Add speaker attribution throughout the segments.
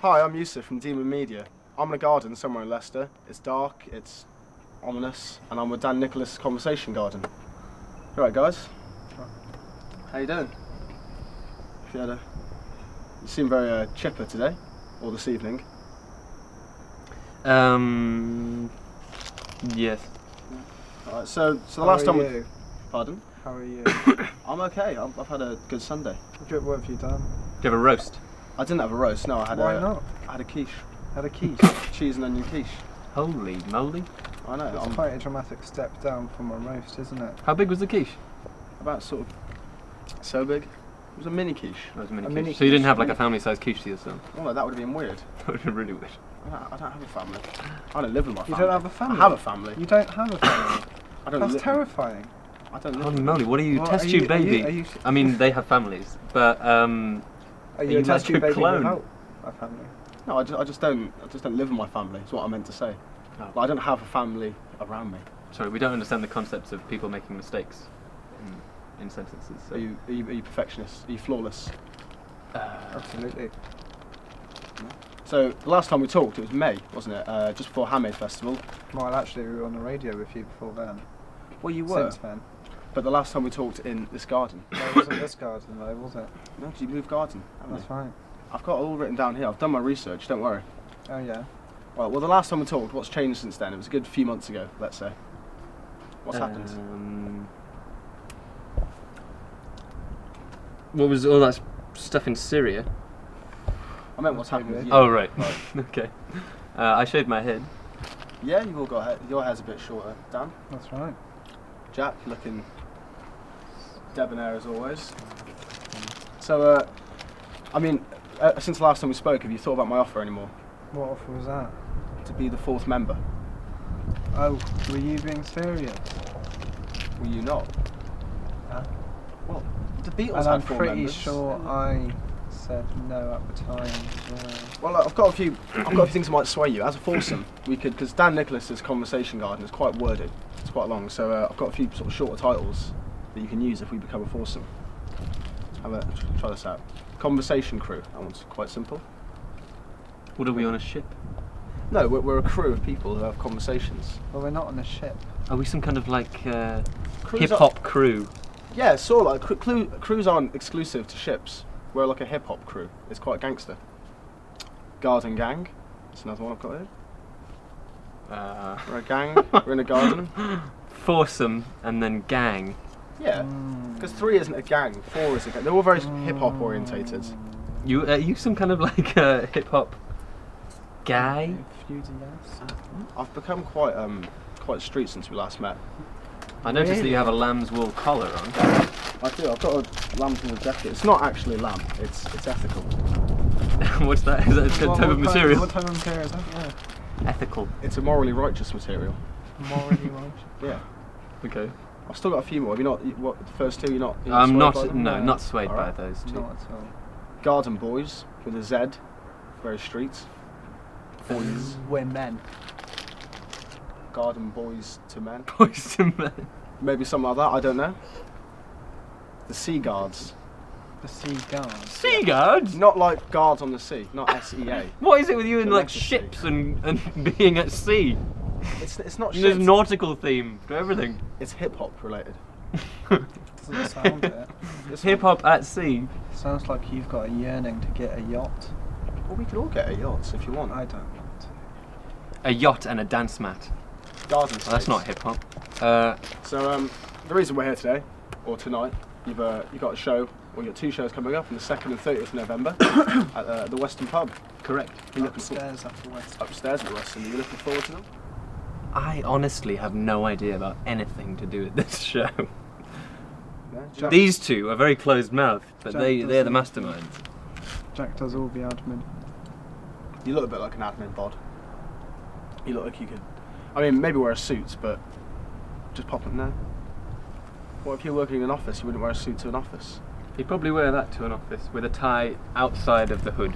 Speaker 1: Hi, I'm Yusuf from Demon Media. I'm in a garden somewhere in Leicester. It's dark, it's ominous, and I'm with Dan Nicholas' Conversation Garden. You alright, guys? How you doing? You seem very chipper today, or this evening.
Speaker 2: Yes.
Speaker 1: Alright, so the last time
Speaker 3: you?
Speaker 1: Pardon?
Speaker 3: How are you?
Speaker 1: I'm okay. I've had a good Sunday.
Speaker 3: What have you done?
Speaker 2: Do you have a roast?
Speaker 1: I didn't have a roast. No, I had
Speaker 3: Why not?
Speaker 1: I had a quiche.
Speaker 3: Had a quiche.
Speaker 1: Cheese and onion quiche.
Speaker 2: Holy moly.
Speaker 1: I know.
Speaker 3: It's
Speaker 1: I'm
Speaker 3: quite a dramatic step down from a roast, isn't it?
Speaker 2: How big was the quiche?
Speaker 1: about sort of so big. It was a mini quiche.
Speaker 2: That was a mini
Speaker 3: A
Speaker 2: quiche.
Speaker 3: mini
Speaker 2: So you didn't
Speaker 3: quiche.
Speaker 2: have like a family-sized quiche to yourself?
Speaker 1: Oh no, that would have been weird.
Speaker 2: That would have been really weird.
Speaker 1: I don't have a family. I don't live with my
Speaker 3: You
Speaker 1: family.
Speaker 3: don't have a family?
Speaker 1: I have a family.
Speaker 3: You don't have a family.
Speaker 1: I don't
Speaker 3: That's
Speaker 1: live
Speaker 3: terrifying.
Speaker 1: I don't live
Speaker 2: Holy
Speaker 1: with
Speaker 2: moly, what are you,
Speaker 3: Well,
Speaker 2: test
Speaker 3: are
Speaker 2: tube
Speaker 3: you- are you-
Speaker 2: baby?
Speaker 3: are you-
Speaker 2: I mean, they have families, but
Speaker 3: Are
Speaker 2: you
Speaker 3: you a test
Speaker 2: like
Speaker 3: tube
Speaker 2: a
Speaker 3: baby
Speaker 2: clone?
Speaker 3: without a family?
Speaker 1: No, I just don't live with my family. Is what I meant to say.
Speaker 2: Oh.
Speaker 1: Like, I don't have a family around me.
Speaker 2: sorry, we don't understand the concepts of people making mistakes in sentences. So.
Speaker 1: Are you perfectionist? Are you flawless?
Speaker 3: Absolutely.
Speaker 1: So the last time we talked, it was May, wasn't it? Just before Handmade Festival.
Speaker 3: Well, actually, we were on the radio with you before then.
Speaker 1: Well, you were.
Speaker 3: Since then.
Speaker 1: But the last time we talked in this garden.
Speaker 3: No, it wasn't this garden though, was it?
Speaker 1: No, 'cause you moved garden. haven't
Speaker 3: That's
Speaker 1: you?
Speaker 3: right.
Speaker 1: I've got it all written down here. I've done my research. Don't worry.
Speaker 3: Oh yeah.
Speaker 1: Well, the last time we talked, what's changed since then? It was a good few months ago, let's say. What's happened?
Speaker 2: What was all that stuff in Syria?
Speaker 1: I meant what's happened with you.
Speaker 2: Oh, right. Okay. I shaved my head.
Speaker 1: Yeah, you've all got hair. Your hair's a bit shorter, Dan.
Speaker 3: That's right.
Speaker 1: Jack, looking debonair as always. So, I mean, since the last time we spoke, have you thought about my offer anymore?
Speaker 3: What offer was that?
Speaker 1: To be the fourth member?
Speaker 3: Oh, were you being serious?
Speaker 1: Were you not?
Speaker 3: Huh?
Speaker 1: Well, the Beatles
Speaker 3: And
Speaker 1: had
Speaker 3: I'm
Speaker 1: four
Speaker 3: pretty
Speaker 1: members.
Speaker 3: sure I said no at the time.
Speaker 1: Well, I've got a few things that might sway you. As a foursome, we could, because Dan Nicholas's Conversation Garden is quite worded. It's quite long, so I've got a few sort of shorter titles that you can use if we become a foursome. Try this out. Conversation Crew. That one's quite simple.
Speaker 2: What are we on a ship?
Speaker 1: No, we're a crew of people who have conversations.
Speaker 3: Well, we're not on a ship.
Speaker 2: Are we some kind of like
Speaker 1: Crews
Speaker 2: hip hop crew?
Speaker 1: Yeah, sort of like crews aren't exclusive to ships. We're like a hip hop crew. It's quite gangster. Garden Gang. That's another one I've got here. We're a gang. We're in a garden.
Speaker 2: Foursome and then gang.
Speaker 1: Yeah, because 3 isn't a gang. 4 is a gang. They're all very hip hop orientated.
Speaker 2: You are you some kind of like hip hop guy?
Speaker 3: Enthusiast.
Speaker 1: I've become quite street since we last met.
Speaker 2: I noticed that
Speaker 3: Really?
Speaker 2: you have a lamb's wool collar on.
Speaker 1: I do. I've got a lamb's wool jacket. It's not actually lamb. It's ethical.
Speaker 2: What's that? Is that a type of material?
Speaker 3: What type of material is that? Yeah.
Speaker 2: Ethical.
Speaker 1: It's a morally righteous material.
Speaker 3: Morally righteous.
Speaker 1: Yeah.
Speaker 2: Okay.
Speaker 1: I've still got a few more. Have you not? What the first two? You're not.
Speaker 2: I'm
Speaker 1: swayed
Speaker 2: not.
Speaker 1: by them?
Speaker 2: No,
Speaker 3: No.
Speaker 2: not swayed by
Speaker 1: Alright.
Speaker 2: those two.
Speaker 3: Not at all.
Speaker 1: Garden Boys with a Z. Very street. Boys.
Speaker 3: We're men.
Speaker 1: Garden Boys to Men.
Speaker 2: Boys to men.
Speaker 1: Maybe something like that. I don't know. The Sea Guards.
Speaker 3: The sea guards.
Speaker 2: Sea guards.
Speaker 1: Not like guards on the sea. Not SEA.
Speaker 2: What is it with you and
Speaker 1: The
Speaker 2: like
Speaker 1: legacy.
Speaker 2: ships and being at sea?
Speaker 1: It's not
Speaker 2: There's
Speaker 1: shit.
Speaker 2: nautical theme to everything.
Speaker 1: It's hip hop related.
Speaker 3: Doesn't sound it.
Speaker 1: It's
Speaker 2: Hip hop at sea.
Speaker 3: Sounds like you've got a yearning to get a yacht.
Speaker 1: Well, we can all get a yacht if you want.
Speaker 3: I don't want to.
Speaker 2: A yacht and a dance mat.
Speaker 1: Garden.
Speaker 2: Well, that's
Speaker 1: states.
Speaker 2: not hip hop.
Speaker 1: So the reason we're here today, or tonight, you've got a show. Well, you've got 2 shows coming up on the 2nd and 30th of November at the Western Pub.
Speaker 2: Correct.
Speaker 1: You're looking for-
Speaker 3: Upstairs after West.
Speaker 1: upstairs at the Western. Are you looking forward to them?
Speaker 2: I honestly have no idea about anything to do with this show.
Speaker 1: Yeah? Jack,
Speaker 2: These two are very closed mouthed, but
Speaker 3: Jack
Speaker 2: they're the
Speaker 3: doesn't-
Speaker 2: masterminds.
Speaker 3: Jack does all the admin.
Speaker 1: you look a bit like an admin bod. You look like you could. I mean, maybe wear a suit, but just pop it there. What if you're working in an office? You wouldn't wear a suit to an office.
Speaker 2: You'd probably wear that to an office with a tie outside of the hood.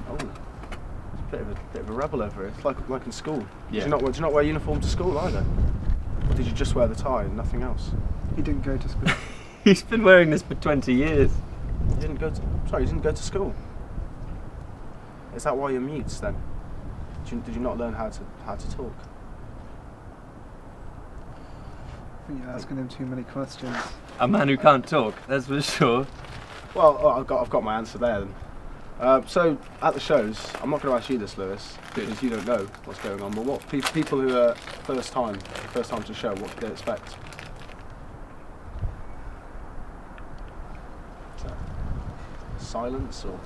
Speaker 1: Oh, it's a bit of a rebel over here. It's like in school.
Speaker 2: Yeah.
Speaker 1: Do you not wear uniform to school either? Or did you just wear the tie and nothing else?
Speaker 3: He didn't go to school.
Speaker 2: He's been wearing this for 20 years.
Speaker 1: You didn't go to school. Is that why you're mute then? Did you not learn how to talk?
Speaker 3: I think you're asking him too many questions.
Speaker 2: A man who can't talk, that's for sure.
Speaker 1: Well, I've got my answer there then. So at the shows, I'm not going to ask you this, Lewis, because you don't know what's going on. But what people who are first time to show, what do they expect? Is that silence or?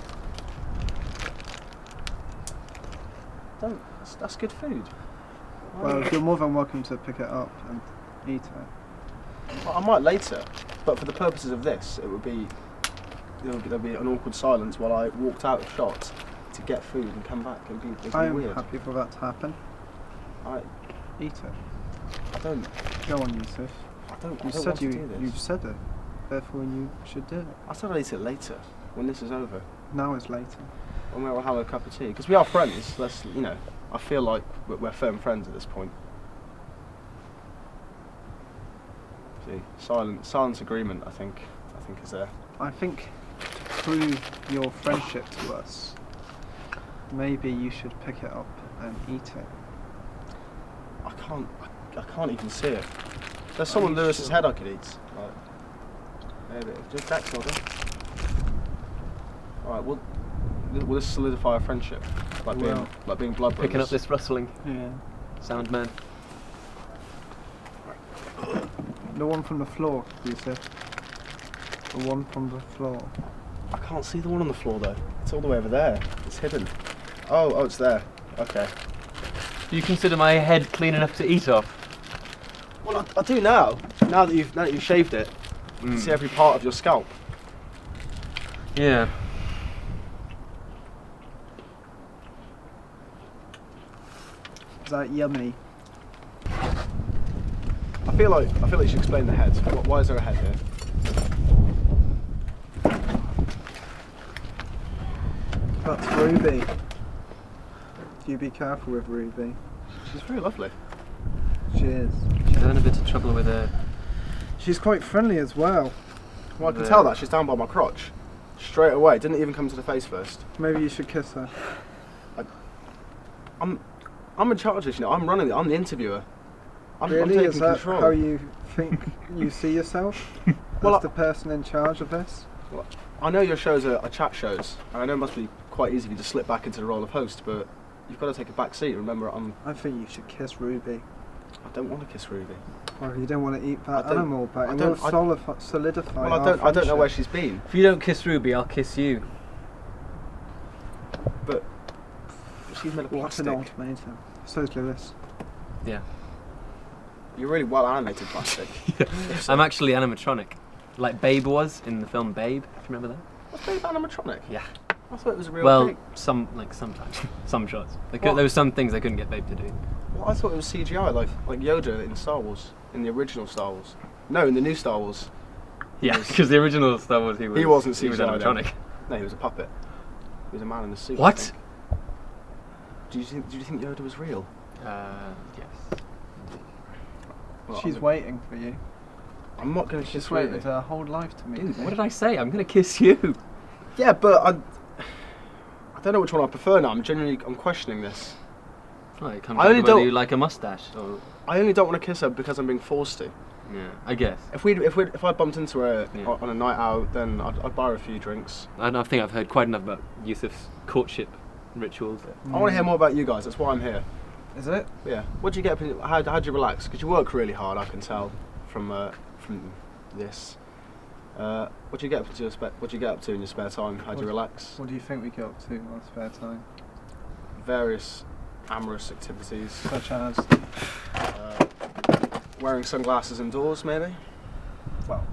Speaker 1: Don't. That's good food.
Speaker 3: Well, you're more than welcome to pick it up and eat it.
Speaker 1: Well, I might later, but for the purposes of this, there'll be an awkward silence while I walked out of shot to get food and come back. It'd be
Speaker 3: I'm
Speaker 1: weird.
Speaker 3: happy for that to happen. Eat it.
Speaker 1: I don't.
Speaker 3: Go on, Yusuf.
Speaker 1: I don't.
Speaker 3: You
Speaker 1: I don't
Speaker 3: said
Speaker 1: want to do this.
Speaker 3: you've said it. Therefore, you should do it.
Speaker 1: I said I'd eat it later, when this is over,
Speaker 3: Now is later.
Speaker 1: when we'll have a cup of tea, because we are friends. I feel like we're firm friends at this point. See, silence agreement. I think is there.
Speaker 3: I think to prove your friendship to us, maybe you should pick it up and eat it.
Speaker 1: I can't even see it. There's someone
Speaker 3: you
Speaker 1: Lewis's
Speaker 3: sure?
Speaker 1: head I could eat. Like, maybe just that sort of. All right, will this solidify a friendship? Like being blood brothers.
Speaker 2: Picking up this rustling
Speaker 3: Yeah.
Speaker 2: sound, man.
Speaker 3: The one from the floor, Yusuf. The one from the floor.
Speaker 1: I can't see the one on the floor though. It's all the way over there. It's hidden. Oh, it's there. Okay.
Speaker 2: Do you consider my head clean enough to eat off?
Speaker 1: Well, I do now. Now that you've shaved it, you can see every part of your scalp.
Speaker 2: Yeah.
Speaker 3: Is that yummy?
Speaker 1: I feel like you should explain the head. Why is there a head here?
Speaker 3: That's Ruby. You be careful with Ruby.
Speaker 1: She's very lovely.
Speaker 3: She is.
Speaker 2: She's having a bit of trouble with her.
Speaker 3: She's quite friendly as well.
Speaker 1: Well, I can tell that she's down by my crotch. Straight away. Didn't even come to the face first.
Speaker 3: Maybe you should kiss her.
Speaker 1: I'm in charge of this, I'm running it. I'm the interviewer. I'm
Speaker 3: Really?
Speaker 1: taking
Speaker 3: Is that
Speaker 1: control.
Speaker 3: how you think you see yourself?
Speaker 1: Well,
Speaker 3: as the person in charge of this?
Speaker 1: I know your shows are chat shows, and I know it must be quite easy for you to slip back into the role of host, but you've got to take a back seat. Remember,
Speaker 3: I think you should kiss Ruby.
Speaker 1: I don't want to kiss Ruby.
Speaker 3: Or you don't want to eat that
Speaker 1: I don't-
Speaker 3: animal, but
Speaker 1: I
Speaker 3: it
Speaker 1: don't-
Speaker 3: will solidify
Speaker 1: Well,
Speaker 3: our
Speaker 1: I don't know
Speaker 3: friendship.
Speaker 1: where she's been,
Speaker 2: If you don't kiss Ruby, I'll kiss you.
Speaker 1: but she's made of
Speaker 3: What
Speaker 1: plastic.
Speaker 3: an ultimatum. So's Lewis.
Speaker 2: Yeah.
Speaker 1: You're really well animated plastic.
Speaker 2: I'm actually animatronic. Like Babe was in the film Babe. Do you remember that?
Speaker 1: Was Babe animatronic?
Speaker 2: Yeah.
Speaker 1: I thought it was a real
Speaker 2: Well,
Speaker 1: pig.
Speaker 2: sometimes. Some shots.
Speaker 1: What?
Speaker 2: There were some things they couldn't get Babe to do.
Speaker 1: Well, I thought it was CGI, like Yoda in Star Wars, in the original Star Wars. No, in the new Star Wars.
Speaker 2: Yeah, because the original Star Wars he
Speaker 1: wasn't
Speaker 2: he was
Speaker 1: CGI then.
Speaker 2: animatronic.
Speaker 1: No, he was a puppet. He was a man in a suit. I
Speaker 2: What?
Speaker 1: think. Do you think Yoda was real?
Speaker 2: Yes.
Speaker 1: Well,
Speaker 3: She's waiting for you.
Speaker 1: I'm not going to
Speaker 3: She's
Speaker 1: kiss
Speaker 3: waited
Speaker 1: Ruby.
Speaker 3: her whole life to meet
Speaker 2: Dude,
Speaker 3: you.
Speaker 2: what did I say? I'm gonna kiss you.
Speaker 1: Yeah, but I don't know which one I prefer now. I'm questioning this.
Speaker 2: Well, it comes
Speaker 1: I
Speaker 2: down
Speaker 1: only
Speaker 2: to whether
Speaker 1: don't-
Speaker 2: you like a mustache or.
Speaker 1: I only don't want to kiss her because I'm being forced to.
Speaker 2: Yeah, I guess.
Speaker 1: If I bumped into her
Speaker 2: Yeah.
Speaker 1: on a night out, then I'd buy her a few drinks.
Speaker 2: I think I've heard quite enough about Yusuf's courtship rituals.
Speaker 1: I want to hear more about you guys. That's why I'm here.
Speaker 3: Is it?
Speaker 1: Yeah. What do you get up? How'd you relax? Because you work really hard. I can tell from this. What do you get up to? What do you get up to in your spare time? How'd you relax?
Speaker 3: What do you think we get up to in our spare time?
Speaker 1: Various amorous activities.
Speaker 3: Such as?
Speaker 1: Wearing sunglasses indoors, maybe.
Speaker 3: Well,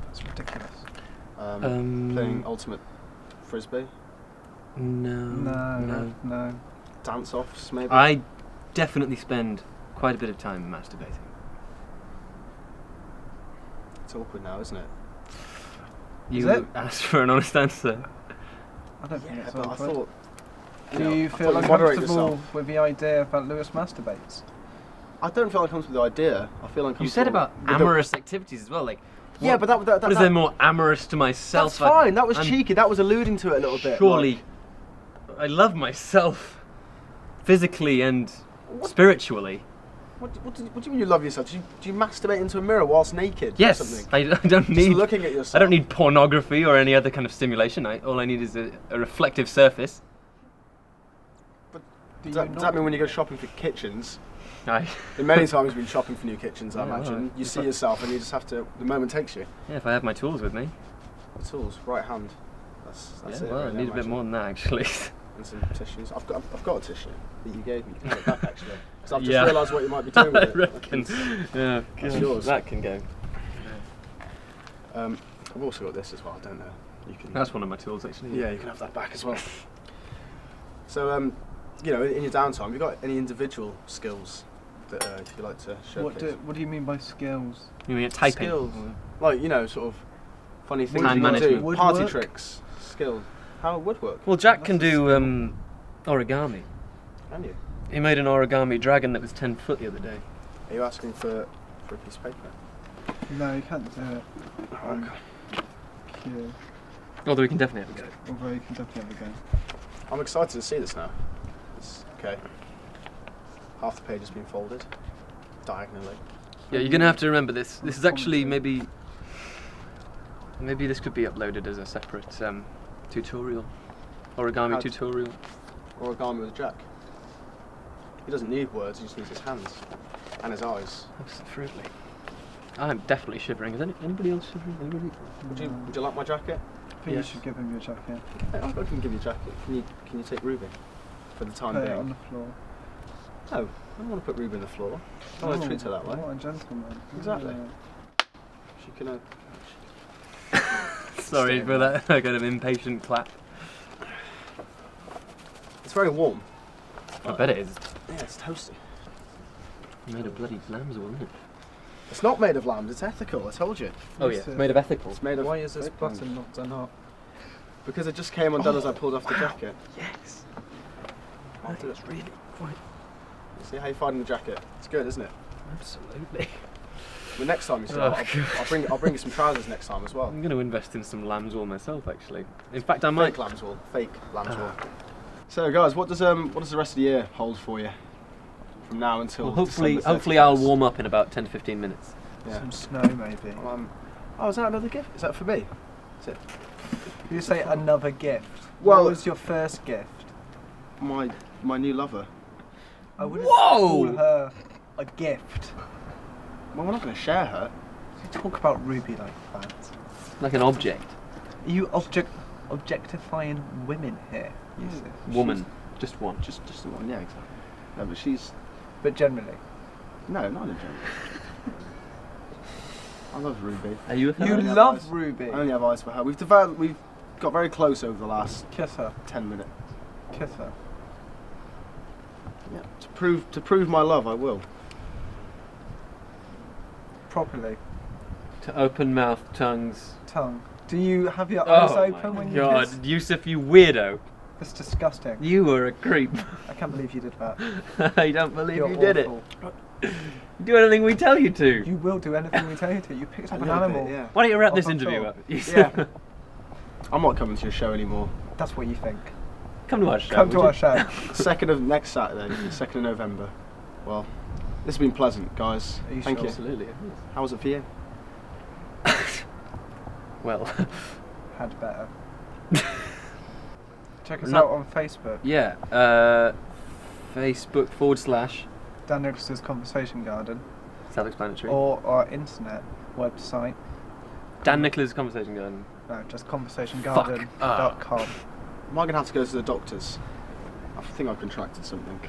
Speaker 3: that's ridiculous.
Speaker 1: Playing ultimate frisbee.
Speaker 3: No.
Speaker 1: Dance offs, maybe.
Speaker 2: I definitely spend quite a bit of time masturbating.
Speaker 1: It's awkward now, isn't it?
Speaker 2: You
Speaker 3: it?
Speaker 2: asked for an honest answer.
Speaker 3: I don't think it's
Speaker 1: but I
Speaker 3: awkward.
Speaker 1: thought.
Speaker 3: Do you
Speaker 1: I
Speaker 3: feel
Speaker 1: thought you'd moderate
Speaker 3: uncomfortable
Speaker 1: yourself.
Speaker 3: with the idea that Lewis masturbates?
Speaker 1: I don't feel uncomfortable with the idea. I feel uncomfortable.
Speaker 2: You said about
Speaker 1: with the-
Speaker 2: amorous activities as well. Like,
Speaker 1: Yeah, but that
Speaker 2: what is there more amorous to myself?
Speaker 1: That's fine. That was
Speaker 2: I'm
Speaker 1: cheeky. That was alluding to it a little bit.
Speaker 2: Surely, I love myself, physically and spiritually.
Speaker 1: What do you mean you love yourself? Do you masturbate into a mirror whilst naked? Or
Speaker 2: Yes,
Speaker 1: something?
Speaker 2: I don't
Speaker 1: Just
Speaker 2: need.
Speaker 1: looking at yourself.
Speaker 2: I don't need pornography or any other kind of stimulation. All I need is a reflective surface.
Speaker 1: Does that mean when you go shopping for kitchens?
Speaker 2: I,
Speaker 1: And many times you've been shopping for new kitchens, I
Speaker 2: Yeah,
Speaker 1: imagine.
Speaker 2: well,
Speaker 1: You
Speaker 2: if
Speaker 1: see
Speaker 2: I-
Speaker 1: yourself and you just have to. The moment takes you.
Speaker 2: yeah, if I have my tools with me.
Speaker 1: The tools, right hand. That's
Speaker 2: Yeah,
Speaker 1: it.
Speaker 2: well,
Speaker 1: really,
Speaker 2: I need a bit
Speaker 1: imagine.
Speaker 2: more than that actually.
Speaker 1: And some tissues. I've got a tissue that you gave me. You can have it back actually. Because I've just
Speaker 2: Yeah.
Speaker 1: realised what you might be doing with
Speaker 2: I
Speaker 1: it.
Speaker 2: reckon. Yeah,
Speaker 1: That's
Speaker 2: God,
Speaker 1: yours.
Speaker 2: That can go.
Speaker 1: I've also got this as well. I don't know. You can.
Speaker 2: That's one of my tools actually.
Speaker 1: Yeah, you can have that back as well. So, you know, in your downtime, have you got any individual skills that you like to showcase?
Speaker 3: What do you mean by skills?
Speaker 2: You mean typing?
Speaker 1: Skills. Like, you know, sort of funny things
Speaker 2: Time
Speaker 1: you can do.
Speaker 2: management.
Speaker 1: Party
Speaker 3: Woodwork?
Speaker 1: tricks. Skills. How would work?
Speaker 2: Well, Jack can
Speaker 3: That's a
Speaker 2: do origami.
Speaker 1: Can you?
Speaker 2: He made an origami dragon that was 10 foot the other day.
Speaker 1: Are you asking for a piece of paper?
Speaker 3: No, you can't do it. Here.
Speaker 2: Although we can definitely have a go.
Speaker 3: Although you can definitely have a go.
Speaker 1: I'm excited to see this now. It's okay. Half the page has been folded diagonally.
Speaker 2: Yeah, you're gonna have to remember this. This is actually maybe this could be uploaded as a separate tutorial, origami
Speaker 1: How to-
Speaker 2: tutorial.
Speaker 1: Origami with Jack. He doesn't need words, he just needs his hands and his eyes.
Speaker 2: Absolutely. I'm definitely shivering. Is anybody else shivering? Anybody?
Speaker 1: Would you like my jacket?
Speaker 3: I think
Speaker 2: Yes.
Speaker 3: you should give him your jacket.
Speaker 1: I can give you a jacket. Can you take Ruby for the time
Speaker 3: Put it
Speaker 1: being?
Speaker 3: on the floor.
Speaker 1: No, I don't want to put Ruby on the floor. I want to treat her that way.
Speaker 3: What a gentleman.
Speaker 1: Exactly.
Speaker 3: Yeah.
Speaker 1: She can.
Speaker 2: Sorry
Speaker 1: Stay
Speaker 2: for that kind of impatient clap.
Speaker 1: It's very warm.
Speaker 2: I bet it is.
Speaker 1: Yeah, it's toasty.
Speaker 2: Made of bloody lambswool, isn't it?
Speaker 1: It's not made of lambs. It's ethical. I told you.
Speaker 2: Oh yeah,
Speaker 3: Yes,
Speaker 2: it's made of ethical.
Speaker 1: It's made of.
Speaker 3: Why is this
Speaker 1: bacon.
Speaker 3: button not done up?
Speaker 1: Because it just came undone as I pulled off the jacket.
Speaker 2: Yes.
Speaker 1: I'll do it.
Speaker 2: That's really quite.
Speaker 1: See how you find the jacket? It's good, isn't it?
Speaker 2: Absolutely.
Speaker 1: Well, next time you see,
Speaker 2: Oh,
Speaker 1: I'll bring you some trousers next time as well.
Speaker 2: I'm going to invest in some lambswool myself, actually. In fact, I might.
Speaker 1: Fake lambswool. Fake lambswool. So, guys, what does the rest of the year hold for you? From now until
Speaker 2: Well, hopefully,
Speaker 1: December
Speaker 2: hopefully I'll
Speaker 1: 31st?
Speaker 2: warm up in about 10 to 15 minutes.
Speaker 1: Yeah.
Speaker 3: Some snow, maybe.
Speaker 1: Oh, is that another gift? Is that for me? Is it?
Speaker 3: You say another gift.
Speaker 1: Well-
Speaker 3: What was your first gift?
Speaker 1: My new lover.
Speaker 3: I wouldn't
Speaker 2: Whoa!
Speaker 3: call her a gift.
Speaker 1: Well, we're not going to share her.
Speaker 3: You talk about Ruby like that.
Speaker 2: Like an object.
Speaker 3: Are you objectifying women here? Yusuf?
Speaker 2: Woman. Just one.
Speaker 1: Just the one. Yeah, exactly. No, but she's
Speaker 3: But generally.
Speaker 1: no, not in general. I love Ruby.
Speaker 2: Are you a
Speaker 3: You
Speaker 2: fan?
Speaker 1: only have
Speaker 3: love
Speaker 1: eyes.
Speaker 3: Ruby.
Speaker 1: I only have eyes for her. We've got very close over the last
Speaker 3: Kiss her.
Speaker 1: 10 minutes.
Speaker 3: Kiss her.
Speaker 1: Yeah. To prove my love, I will.
Speaker 3: Properly.
Speaker 2: To open mouth, tongues.
Speaker 3: Tongue. Do you have your eyes
Speaker 2: Oh
Speaker 3: open
Speaker 2: my
Speaker 3: when you
Speaker 2: God,
Speaker 3: kiss?
Speaker 2: Yusuf, you weirdo.
Speaker 3: That's disgusting.
Speaker 2: You were a creep.
Speaker 3: I can't believe you did that.
Speaker 2: I don't believe
Speaker 3: You're
Speaker 2: you did
Speaker 3: awful.
Speaker 2: it. Do anything we tell you to.
Speaker 3: You will do anything we tell you to. You picked
Speaker 1: A
Speaker 3: up an
Speaker 1: little bit,
Speaker 3: animal.
Speaker 1: yeah.
Speaker 2: Why don't you wrap
Speaker 3: Off
Speaker 2: this
Speaker 3: our
Speaker 2: interview
Speaker 3: floor.
Speaker 2: up?
Speaker 3: Yeah.
Speaker 1: I'm not coming to your show anymore.
Speaker 3: That's what you think.
Speaker 2: Come to our show.
Speaker 3: Come to
Speaker 2: would
Speaker 3: our show.
Speaker 1: Next Saturday, 2nd of November. Well, this has been pleasant, guys.
Speaker 3: Are you
Speaker 1: Thank
Speaker 3: sure?
Speaker 1: you.
Speaker 2: Absolutely.
Speaker 1: How was it for you?
Speaker 2: Well,
Speaker 3: Had better. Check us
Speaker 2: No-
Speaker 3: out on Facebook.
Speaker 2: yeah. Facebook /
Speaker 3: Dan Nicholas's Conversation Garden.
Speaker 2: self-explanatory.
Speaker 3: Or our internet website.
Speaker 2: Dan Nicholas Conversation Garden.
Speaker 3: No, just conversationgarden.com.
Speaker 1: Am I going to have to go to the doctors? I think I've contracted something.